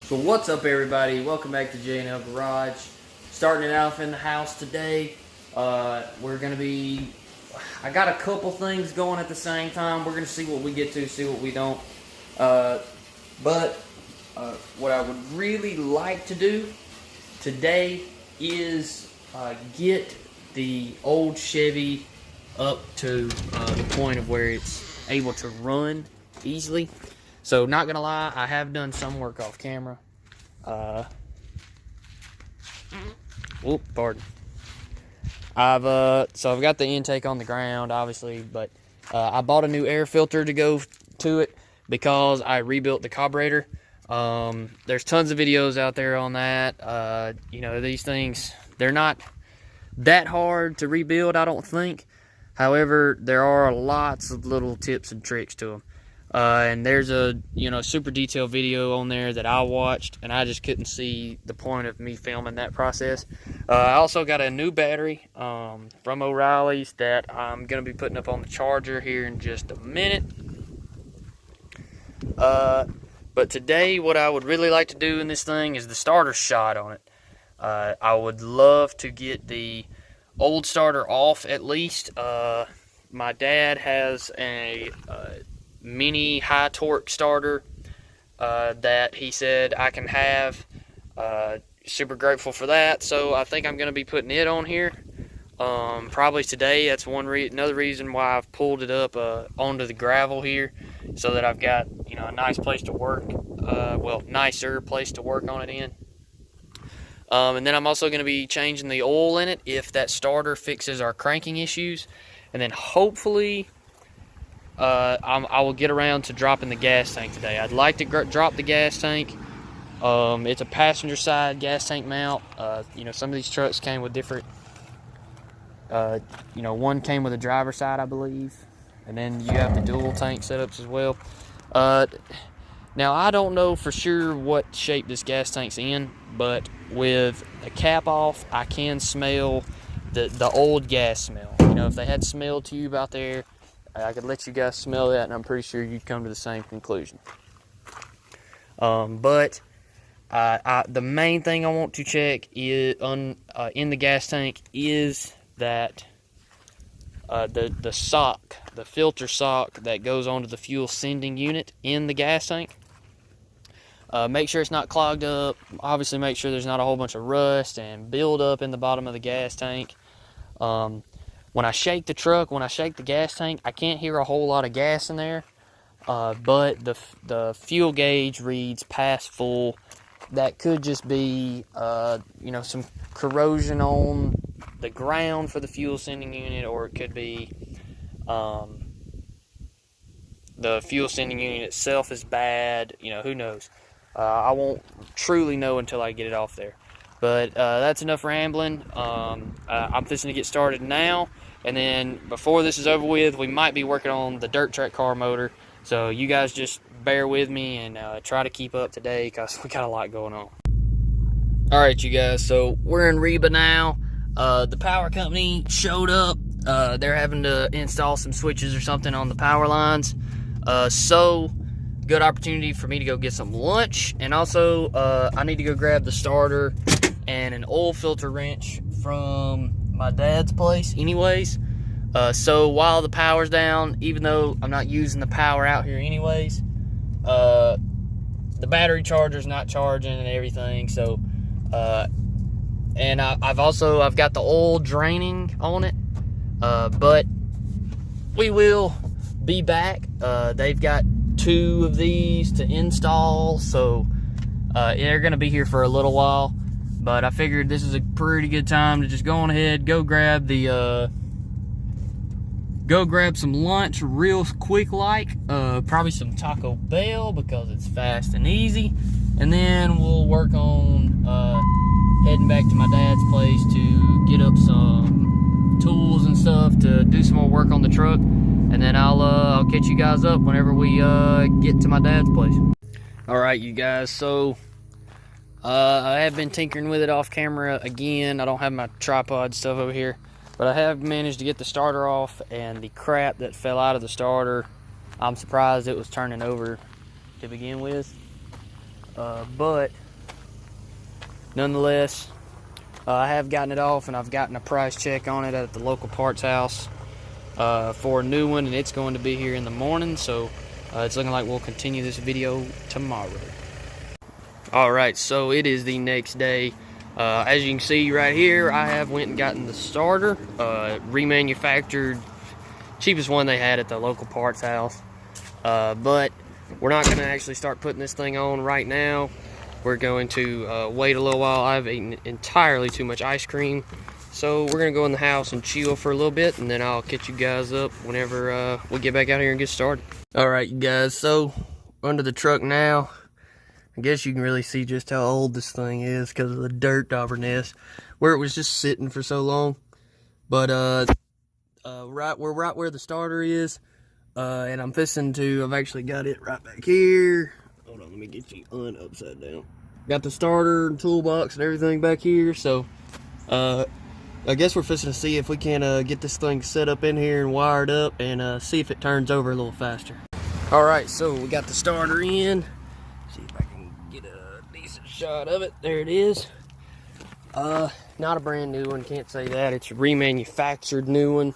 So what's up, everybody? Welcome back to J&L Garage. Starting it off in the house today. We're gonna be. I got a couple things going at the same time. We're gonna see what we get to, see what we don't. But what I would really like to do today is get the old Chevy up to the point of where it's able to run easily. So, not gonna lie, I have done some work off camera. Pardon. I've got the intake on the ground, obviously, but I bought a new air filter to go to it because I rebuilt the carburetor. There's tons of videos out there on that. These things, they're not that hard to rebuild, I don't think. However, there are lots of little tips and tricks to them. And there's a super detailed video on there that I watched, and I just couldn't see the point of me filming that process. I also got a new battery from O'Reilly's that I'm gonna be putting up on the charger here in just a minute. But today, what I would really like to do in this thing is the starter shot on it. I would love to get the old starter off at least. My dad has a mini high torque starter that he said I can have. Super grateful for that. So I think I'm going to be putting it on here probably today. That's another reason why I've pulled it up onto the gravel here, so that I've got a nice place to work. Nicer place to work on it in. And then I'm also going to be changing the oil in it if that starter fixes our cranking issues, and then hopefully I will get around to dropping the gas tank today. I'd like to drop the gas tank. It's a passenger side gas tank mount. Some of these trucks came with different. One came with a driver's side, I believe, and then you have the dual tank setups as well. Now I don't know for sure what shape this gas tank's in, but with the cap off, I can smell the old gas smell. If they had smell tube out there, I could let you guys smell that, and I'm pretty sure you'd come to the same conclusion. But the main thing I want to check is in the gas tank is that the sock, the filter sock that goes onto the fuel sending unit in the gas tank. Make sure it's not clogged up. Obviously, make sure there's not a whole bunch of rust and buildup in the bottom of the gas tank. When I shake the truck, when I shake the gas tank, I can't hear a whole lot of gas in there, but the fuel gauge reads past full. That could just be, some corrosion on the ground for the fuel sending unit, or it could be the fuel sending unit itself is bad. Who knows? I won't truly know until I get it off there. But that's enough rambling. I'm fixing to get started now, and then before this is over with, we might be working on the dirt track car motor. So you guys just bear with me and try to keep up today, because we got a lot going on. All right, you guys. So we're in Reba now. The power company showed up. They're having to install some switches or something on the power lines. So good opportunity for me to go get some lunch, and also I need to go grab the starter and an oil filter wrench from my dad's place anyways. So while the power's down, even though I'm not using the power out here anyways, the battery charger's not charging and everything. So and I've got the oil draining on it, but we will be back. They've got 2 of these to install, so they're gonna be here for a little while. But I figured this is a pretty good time to just go on ahead, go grab some lunch real quick, probably some Taco Bell because it's fast and easy, and then we'll work on heading back to my dad's place to get up some tools and stuff to do some more work on the truck, and then I'll catch you guys up whenever we get to my dad's place. All right, you guys. So I have been tinkering with it off camera again. I don't have my tripod stuff over here, but I have managed to get the starter off, and the crap that fell out of the starter, I'm surprised it was turning over to begin with. but nonetheless, I have gotten it off, and I've gotten a price check on it at the local parts house for a new one, and it's going to be here in the morning, so it's looking like we'll continue this video tomorrow. Alright, so it is the next day. As you can see right here, I have went and gotten the starter, remanufactured, cheapest one they had at the local parts house. But we're not going to actually start putting this thing on right now. We're going to wait a little while. I've eaten entirely too much ice cream, so we're going to go in the house and chill for a little bit, and then I'll catch you guys up whenever we get back out here and get started. Alright, you guys, so under the truck now. I guess you can really see just how old this thing is because of the dirt dauber nest where it was just sitting for so long. But right where the starter is, and I'm fixing to, I've actually got it right back here. Hold on, let me get you upside down. Got the starter and toolbox and everything back here, so I guess we're fixing to see if we can get this thing set up in here and wired up and see if it turns over a little faster. Alright, so we got the starter in. See if I can get a decent shot of it. There it is. Not a brand new one, can't say that. It's a remanufactured new one,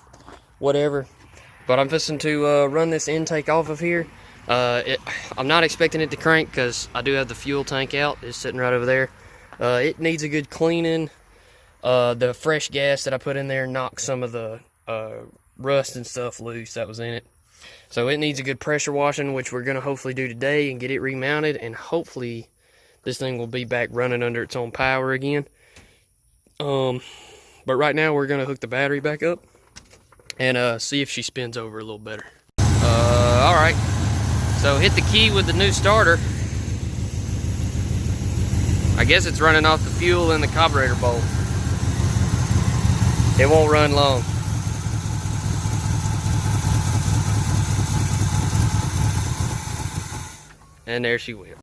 whatever. But I'm fixing to run this intake off of here. I'm not expecting it to crank because I do have the fuel tank out. It's sitting right over there. It needs a good cleaning. The fresh gas that I put in there knocked some of the rust and stuff loose that was in it. So it needs a good pressure washing, which we're going to hopefully do today and get it remounted, and hopefully this thing will be back running under its own power again. But right now we're going to hook the battery back up and see if she spins over a little better. Alright, so hit the key with the new starter. I guess it's running off the fuel in the carburetor bowl. It won't run long. And there she went.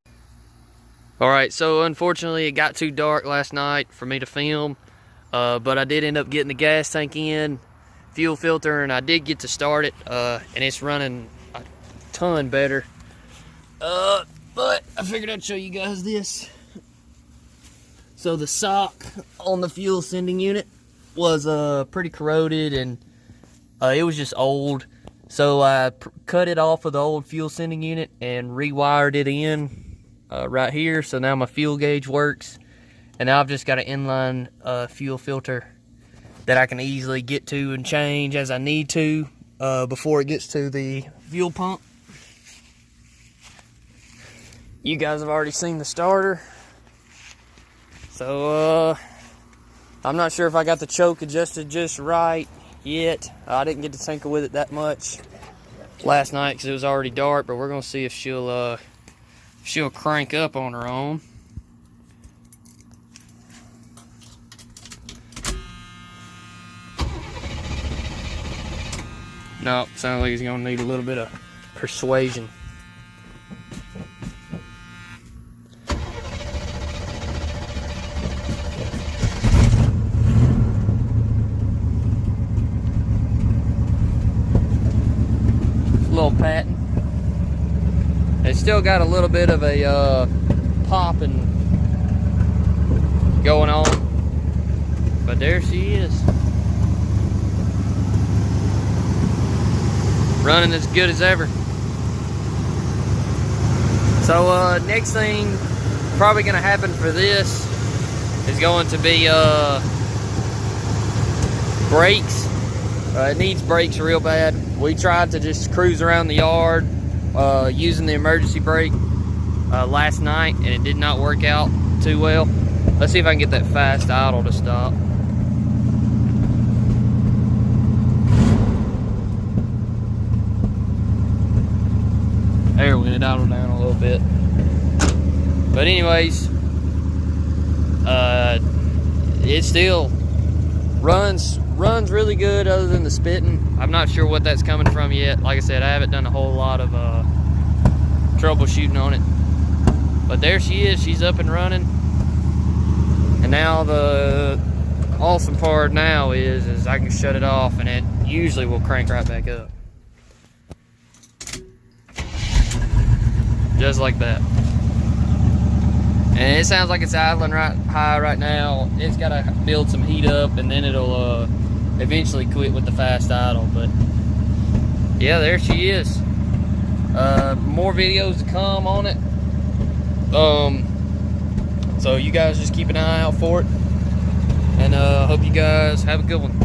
Alright, so unfortunately it got too dark last night for me to film. But I did end up getting the gas tank in, fuel filter, and I did get to start it. And it's running a ton better. But I figured I'd show you guys this. So the sock on the fuel sending unit was pretty corroded, and it was just old. So I cut it off of the old fuel sending unit and rewired it in right here. So now my fuel gauge works. And now I've just got an inline fuel filter that I can easily get to and change as I need to before it gets to the fuel pump. You guys have already seen the starter. So I'm not sure if I got the choke adjusted just right yet. I didn't get to tinker with it that much last night because it was already dark, but we're gonna see if she'll crank up on her own. No, sounds like he's gonna need a little bit of persuasion. Little patting. It's still got a little bit of a popping going on, but there she is, running as good as ever. So next thing probably gonna happen for this is going to be brakes. It needs brakes real bad. We tried to just cruise around the yard using the emergency brake last night, and it did not work out too well. Let's see if I can get that fast idle to stop. There, we can idle down a little bit. But anyways, it still runs really good other than the spitting. I'm not sure what that's coming from yet. Like I said, I haven't done a whole lot of troubleshooting on it. But there she is, she's up and running. And now the awesome part now is I can shut it off and it usually will crank right back up. Just like that. And it sounds like it's idling right high right now. It's got to build some heat up, and then it'll eventually quit with the fast idle. But yeah, there she is. More videos to come on it. So you guys just keep an eye out for it, and hope you guys have a good one.